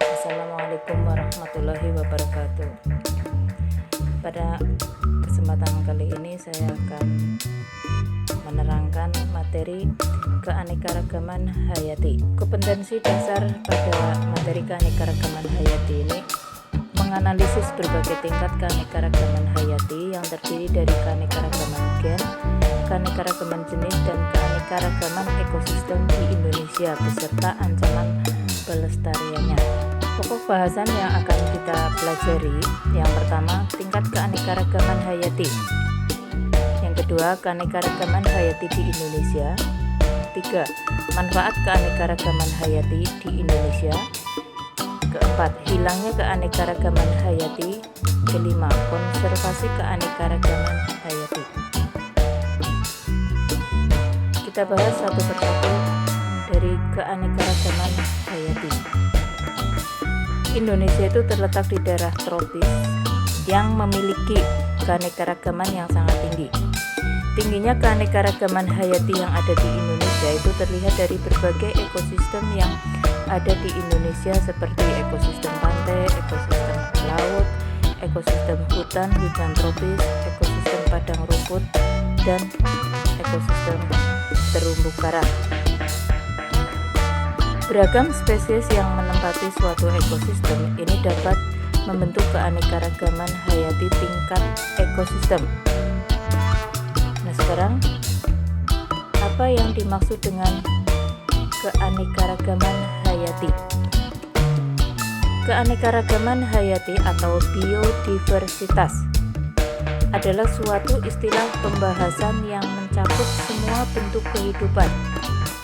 Assalamualaikum warahmatullahi wabarakatuh. Pada kesempatan kali ini saya akan menerangkan materi keanekaragaman hayati. Kompetensi dasar pada materi keanekaragaman hayati ini menganalisis berbagai tingkat keanekaragaman hayati yang terdiri dari keanekaragaman gen, keanekaragaman jenis, dan keanekaragaman ekosistem di Indonesia beserta ancaman pelestariannya. Pokok bahasan yang akan kita pelajari, yang pertama tingkat keanekaragaman hayati, yang kedua keanekaragaman hayati di Indonesia, tiga manfaat keanekaragaman hayati di Indonesia, keempat hilangnya keanekaragaman hayati, kelima konservasi keanekaragaman hayati. Kita bahas satu persatu dari keanekaragaman hayati. Indonesia itu terletak di daerah tropis yang memiliki keanekaragaman yang sangat tinggi. Tingginya keanekaragaman hayati yang ada di Indonesia itu terlihat dari berbagai ekosistem yang ada di Indonesia seperti ekosistem pantai, ekosistem laut, ekosistem hutan tropis, ekosistem padang rumput, dan ekosistem terumbu karang. Beragam spesies yang menempati suatu ekosistem ini dapat membentuk keanekaragaman hayati tingkat ekosistem. Nah, sekarang apa yang dimaksud dengan keanekaragaman hayati? Keanekaragaman hayati atau biodiversitas adalah suatu istilah pembahasan yang mencakup semua bentuk kehidupan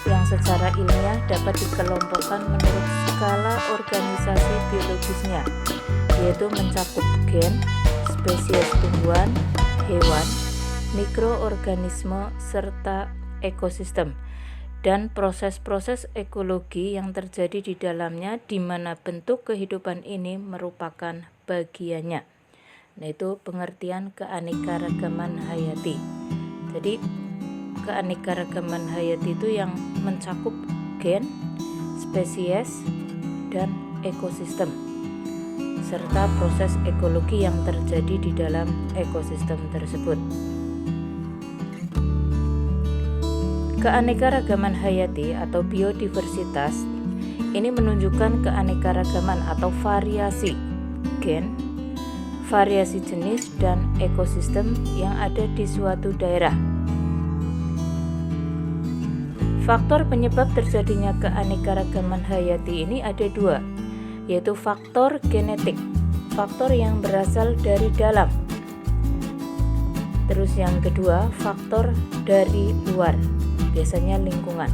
yang secara ilmiah dapat dikelompokkan menurut skala organisasi biologisnya, yaitu mencakup gen, spesies tumbuhan, hewan, mikroorganisme, serta ekosistem, dan proses-proses ekologi yang terjadi di dalamnya di mana bentuk kehidupan ini merupakan bagiannya. Nah, itu pengertian keanekaragaman hayati. Jadi keanekaragaman hayati itu yang mencakup gen, spesies, dan ekosistem serta proses ekologi yang terjadi di dalam ekosistem tersebut. Keanekaragaman hayati atau biodiversitas ini menunjukkan keanekaragaman atau variasi gen, variasi jenis, dan ekosistem yang ada di suatu daerah. Faktor penyebab terjadinya keanekaragaman hayati ini ada dua, yaitu faktor genetik, faktor yang berasal dari dalam. Terus yang kedua, faktor dari luar, biasanya lingkungan.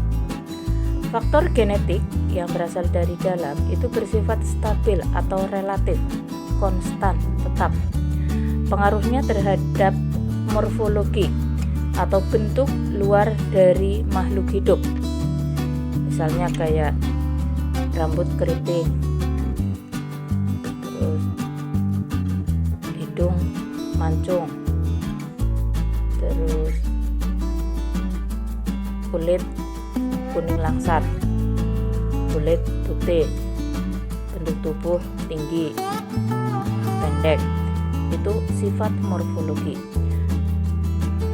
Faktor genetik yang berasal dari dalam itu bersifat stabil atau relatif, konstan, tetap. Pengaruhnya terhadap morfologi atau bentuk luar dari makhluk hidup, misalnya kayak rambut keriting, terus hidung mancung, terus kulit kuning langsat, kulit putih, bentuk tubuh tinggi, pendek, itu sifat morfologi.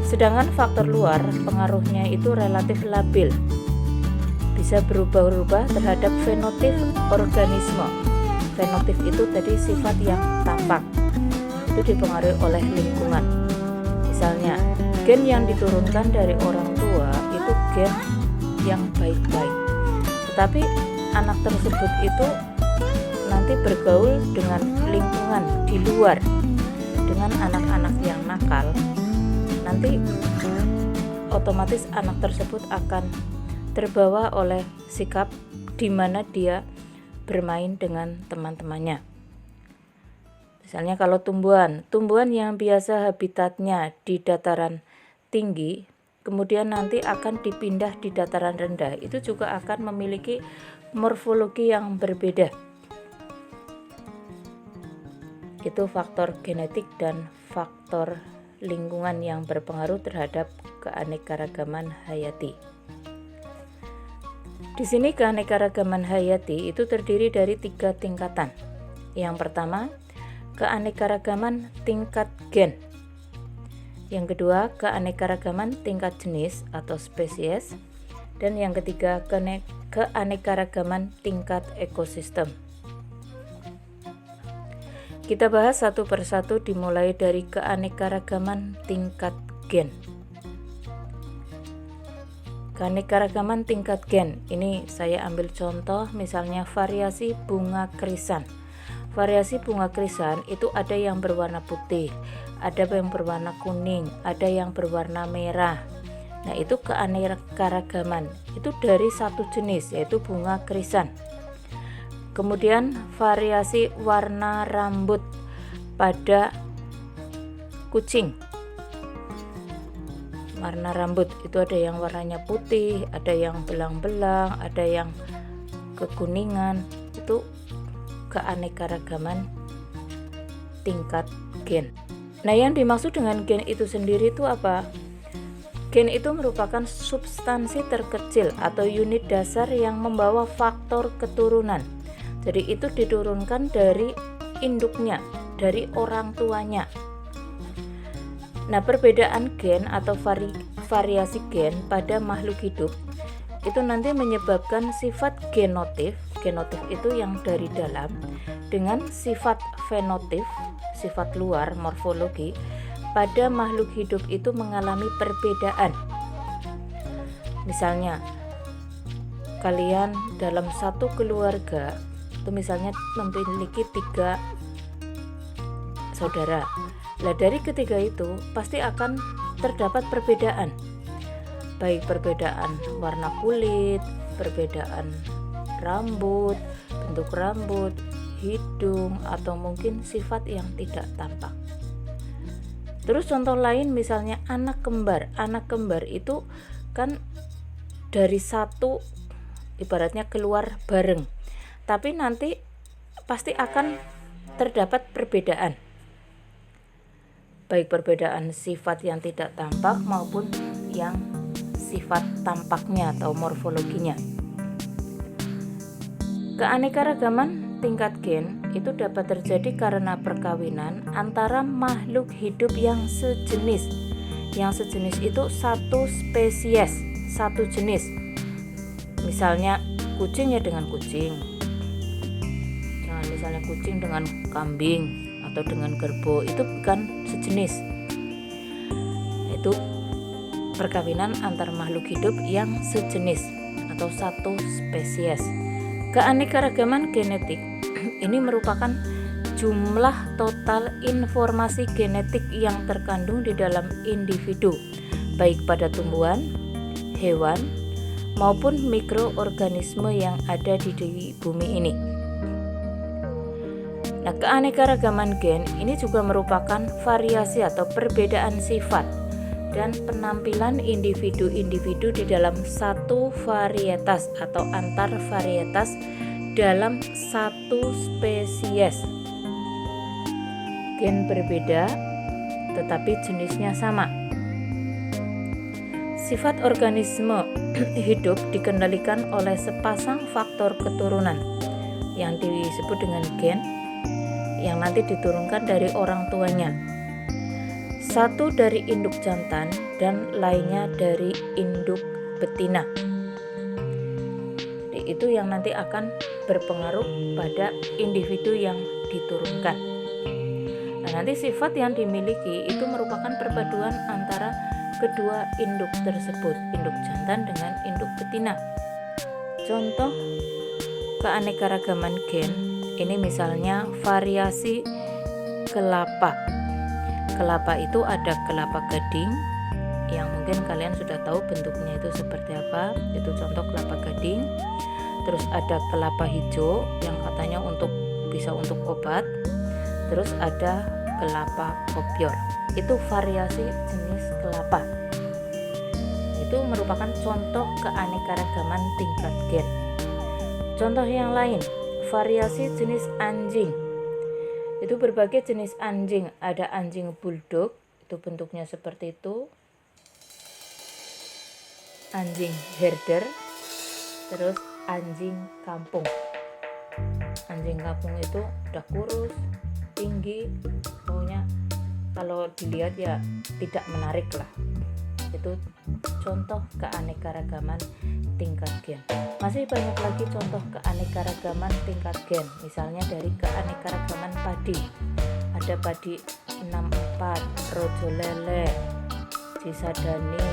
Sedangkan faktor luar pengaruhnya itu relatif labil, bisa berubah-ubah terhadap fenotip organisme. Fenotip itu tadi sifat yang tampak, itu dipengaruhi oleh lingkungan. Misalnya gen yang diturunkan dari orang tua itu gen yang baik-baik, tetapi anak tersebut itu nanti bergaul dengan lingkungan di luar, dengan anak-anak yang nakal, nanti otomatis anak tersebut akan terbawa oleh sikap di mana dia bermain dengan teman-temannya. Misalnya kalau tumbuhan yang biasa habitatnya di dataran tinggi, kemudian nanti akan dipindah di dataran rendah, itu juga akan memiliki morfologi yang berbeda. Itu faktor genetik dan faktor lingkungan yang berpengaruh terhadap keanekaragaman hayati. Di sini keanekaragaman hayati itu terdiri dari 3 tingkatan. Yang pertama, keanekaragaman tingkat gen. Yang kedua, keanekaragaman tingkat jenis atau spesies. Dan yang ketiga, keanekaragaman tingkat ekosistem. Kita bahas satu persatu dimulai dari keanekaragaman tingkat gen. Keanekaragaman tingkat gen, ini saya ambil contoh misalnya variasi bunga krisan. Variasi bunga krisan itu ada yang berwarna putih, ada yang berwarna kuning, ada yang berwarna merah. Nah, itu keanekaragaman. Itu dari satu jenis, yaitu bunga krisan. Kemudian variasi warna rambut pada kucing. Warna rambut itu ada yang warnanya putih, ada yang belang-belang, ada yang kekuningan. Itu keanekaragaman tingkat gen. Nah, yang dimaksud dengan gen itu sendiri itu apa? Gen itu merupakan substansi terkecil atau unit dasar yang membawa faktor keturunan. Jadi itu diturunkan dari induknya, dari orang tuanya. Nah, perbedaan gen atau variasi gen pada makhluk hidup itu nanti menyebabkan sifat genotif itu yang dari dalam, dengan sifat fenotif, sifat luar, morfologi, pada makhluk hidup itu mengalami perbedaan. Misalnya, kalian dalam satu keluarga itu misalnya memiliki 3 saudara. Nah, dari ketiga itu pasti akan terdapat perbedaan. Baik perbedaan warna kulit, perbedaan rambut, bentuk rambut, hidung, atau mungkin sifat yang tidak tampak. Terus contoh lain misalnya anak kembar. Anak kembar itu kan dari satu, ibaratnya keluar bareng, tapi nanti pasti akan terdapat perbedaan, baik perbedaan sifat yang tidak tampak maupun yang sifat tampaknya atau morfologinya. Keanekaragaman tingkat gen itu dapat terjadi karena perkawinan antara makhluk hidup yang sejenis. Yang sejenis itu satu spesies, satu jenis. Misalnya kucing ya dengan kucing. Jangan misalnya kucing dengan kambing atau dengan kerbau, itu bukan sejenis. Itu perkawinan antar makhluk hidup yang sejenis atau satu spesies. Keanekaragaman genetik ini merupakan jumlah total informasi genetik yang terkandung di dalam individu, baik pada tumbuhan, hewan, maupun mikroorganisme yang ada di bumi ini. Nah, keanekaragaman gen ini juga merupakan variasi atau perbedaan sifat dan penampilan individu-individu di dalam satu varietas atau antar varietas dalam satu spesies. Gen berbeda tetapi jenisnya sama. Sifat organisme hidup dikendalikan oleh sepasang faktor keturunan yang disebut dengan gen, yang nanti diturunkan dari orang tuanya. Satu dari induk jantan dan lainnya dari induk betina. Itu yang nanti akan berpengaruh pada individu yang diturunkan. Nah, nanti sifat yang dimiliki itu merupakan perpaduan antara kedua induk tersebut, induk jantan dengan induk betina. Contoh keanekaragaman gen ini misalnya variasi kelapa. Kelapa itu ada kelapa gading yang mungkin kalian sudah tahu bentuknya itu seperti apa, itu contoh kelapa gading. Terus ada kelapa hijau yang katanya bisa untuk obat. Terus ada kelapa kopior, itu variasi jenis kelapa. Itu merupakan contoh keanekaragaman tingkat gen. Contoh yang lain, variasi jenis anjing. Itu berbagai jenis anjing, ada anjing bulldog, itu bentuknya seperti itu. Anjing herder, Terus anjing kampung. Anjing kampung itu udah kurus, tinggi, pokoknya kalau dilihat ya tidak menarik lah. Itu contoh keanekaragaman tingkat gen. Masih banyak lagi contoh keanekaragaman tingkat gen. Misalnya dari keanekaragaman padi. Ada padi 64, rojo lele, cisadani,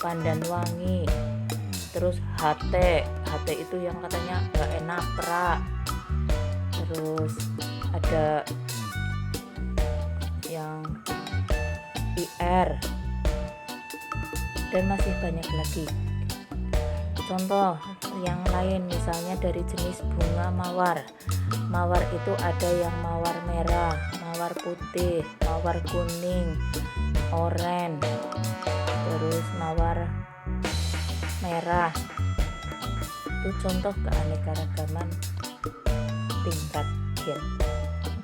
pandan wangi, terus HT itu yang katanya gak enak pra. Terus ada yang IR dan masih banyak lagi. Contoh yang lain misalnya dari jenis bunga mawar. Mawar itu ada yang mawar merah, mawar putih, mawar kuning, oranye, terus mawar merah. Itu contoh keanekaragaman tingkat gen.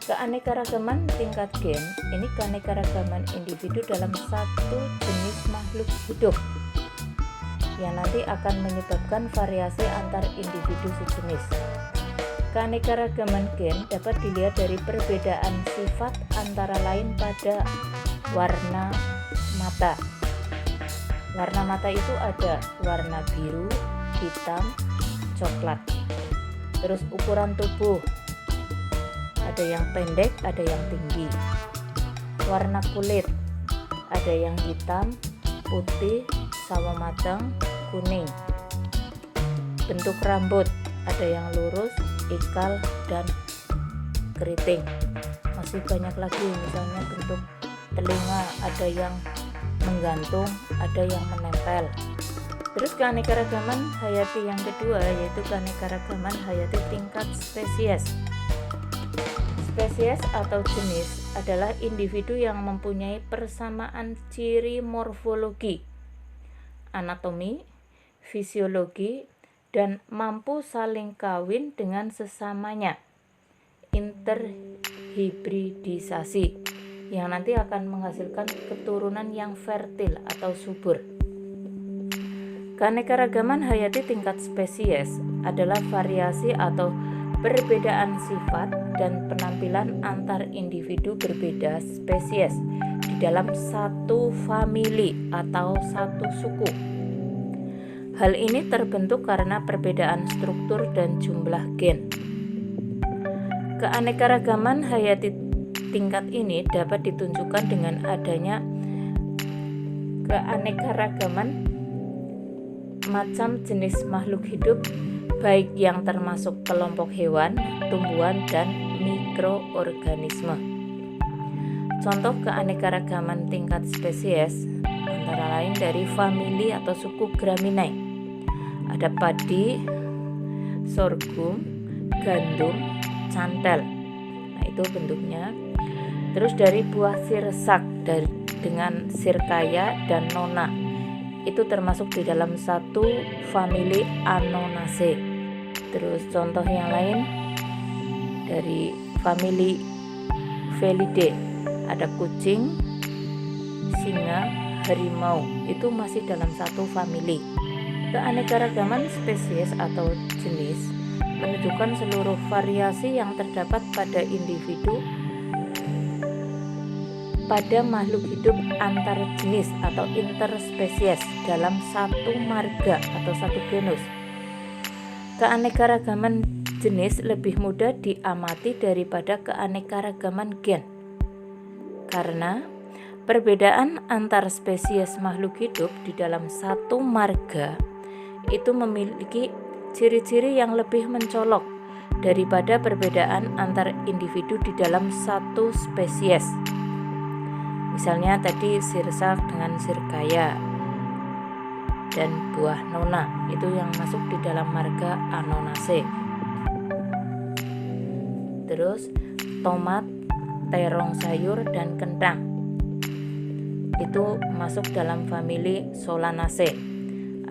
Keanekaragaman tingkat gen ini keanekaragaman individu dalam satu jenis makhluk hidup yang nanti akan menyebabkan variasi antar individu sejenis. Keanekaragaman gen dapat dilihat dari perbedaan sifat antara lain pada warna mata. Warna mata itu ada warna biru, hitam, coklat. Terus ukuran tubuh, ada yang pendek, ada yang tinggi. Warna kulit, ada yang hitam, putih, sawo matang, kuning. Bentuk rambut, ada yang lurus, ikal, dan keriting. Masih banyak lagi, misalnya bentuk telinga, ada yang menggantung, ada yang menempel. Terus keanekaragaman hayati yang kedua yaitu keanekaragaman hayati tingkat spesies. Spesies atau jenis adalah individu yang mempunyai persamaan ciri morfologi, anatomi, fisiologi, dan mampu saling kawin dengan sesamanya, interhibridisasi, yang nanti akan menghasilkan keturunan yang fertil atau subur. Keanekaragaman hayati tingkat spesies adalah variasi atau perbedaan sifat dan penampilan antar individu berbeda spesies di dalam satu famili atau satu suku. Hal ini terbentuk karena perbedaan struktur dan jumlah gen. Keanekaragaman hayati tingkat ini dapat ditunjukkan dengan adanya keanekaragaman macam jenis makhluk hidup, baik yang termasuk kelompok hewan, tumbuhan, dan mikroorganisme. Contoh keanekaragaman tingkat spesies antara lain dari famili atau suku Graminae. Ada padi, sorghum, gandum, cantel. Nah, itu bentuknya. Terus dari buah sirsak dengan sirkaya dan nona. Itu termasuk di dalam satu famili Anonaceae. Terus contoh yang lain dari famili Felidae. Ada kucing, singa, harimau. Itu masih dalam satu famili. Keanekaragaman spesies atau jenis menunjukkan seluruh variasi yang terdapat pada individu pada makhluk hidup antar jenis atau interspesies dalam satu marga atau satu genus. Keanekaragaman jenis lebih mudah diamati daripada keanekaragaman gen, karena perbedaan antar spesies makhluk hidup di dalam satu marga itu memiliki ciri-ciri yang lebih mencolok daripada perbedaan antar individu di dalam satu spesies. Misalnya tadi sirsak dengan sirkaya dan buah nona, itu yang masuk di dalam marga Anonaceae. Terus tomat, terong sayur, dan kentang itu masuk dalam famili Solanaceae.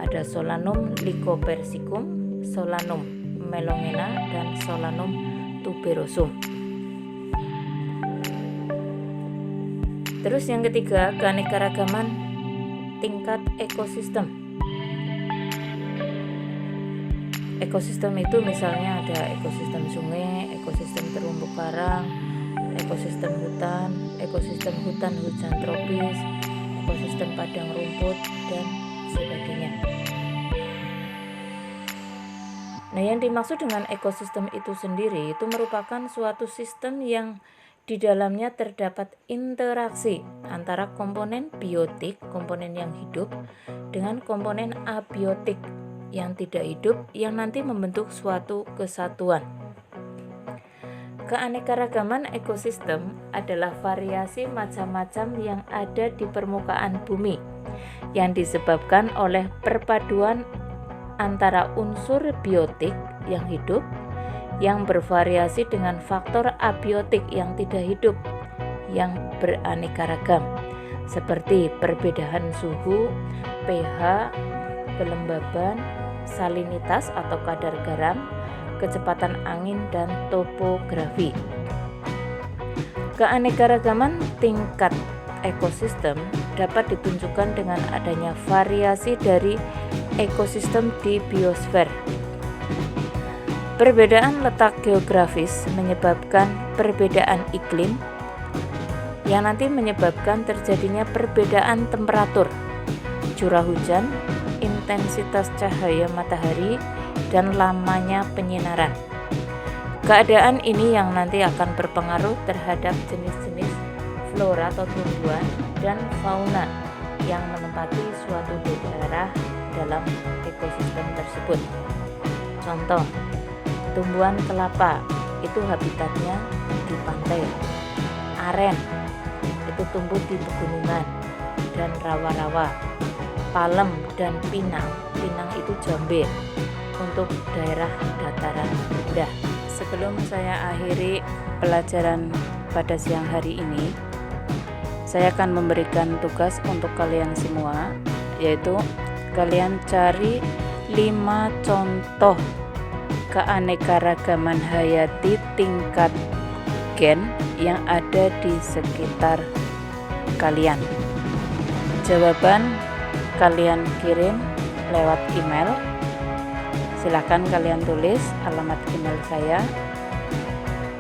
Ada Solanum lycopersicum, Solanum melongena, dan Solanum tuberosum. Terus yang ketiga, keanekaragaman tingkat ekosistem. Ekosistem itu misalnya ada ekosistem sungai, ekosistem terumbu karang, ekosistem hutan hujan tropis, ekosistem padang rumput, dan sebagainya. Nah, yang dimaksud dengan ekosistem itu sendiri itu merupakan suatu sistem yang di dalamnya terdapat interaksi antara komponen biotik, komponen yang hidup, dengan komponen abiotik yang tidak hidup yang nanti membentuk suatu kesatuan. Keanekaragaman ekosistem adalah variasi macam-macam yang ada di permukaan bumi yang disebabkan oleh perpaduan antara unsur biotik yang hidup yang bervariasi dengan faktor abiotik yang tidak hidup yang beraneka ragam, seperti perbedaan suhu, pH, kelembaban, salinitas atau kadar garam, kecepatan angin, dan topografi. Keanekaragaman tingkat ekosistem dapat ditunjukkan dengan adanya variasi dari ekosistem di biosfer. Perbedaan letak geografis menyebabkan perbedaan iklim yang nanti menyebabkan terjadinya perbedaan temperatur, curah hujan, intensitas cahaya matahari, dan lamanya penyinaran. Keadaan ini yang nanti akan berpengaruh terhadap jenis-jenis flora atau tumbuhan dan fauna yang menempati suatu daerah dalam ekosistem tersebut. Contoh, tumbuhan kelapa itu habitatnya di pantai, aren itu tumbuh di pegunungan dan rawa-rawa, palem dan pinang itu jambe untuk daerah dataran rendah. Sebelum saya akhiri pelajaran pada siang hari ini, saya akan memberikan tugas untuk kalian semua, yaitu kalian cari 5 contoh keanekaragaman hayati tingkat gen yang ada di sekitar kalian. Jawaban kalian kirim lewat email. Silahkan kalian tulis alamat email saya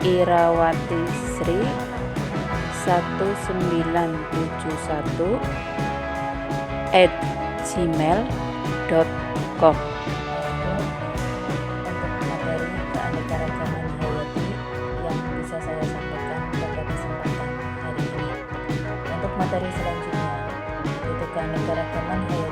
irawatisri1971@gmail.com. Untuk materi keanekaragaman hayati yang bisa saya sampaikan pada kesempatan hari ini. Untuk materi selanjutnya, yaitu keanekaragaman hayati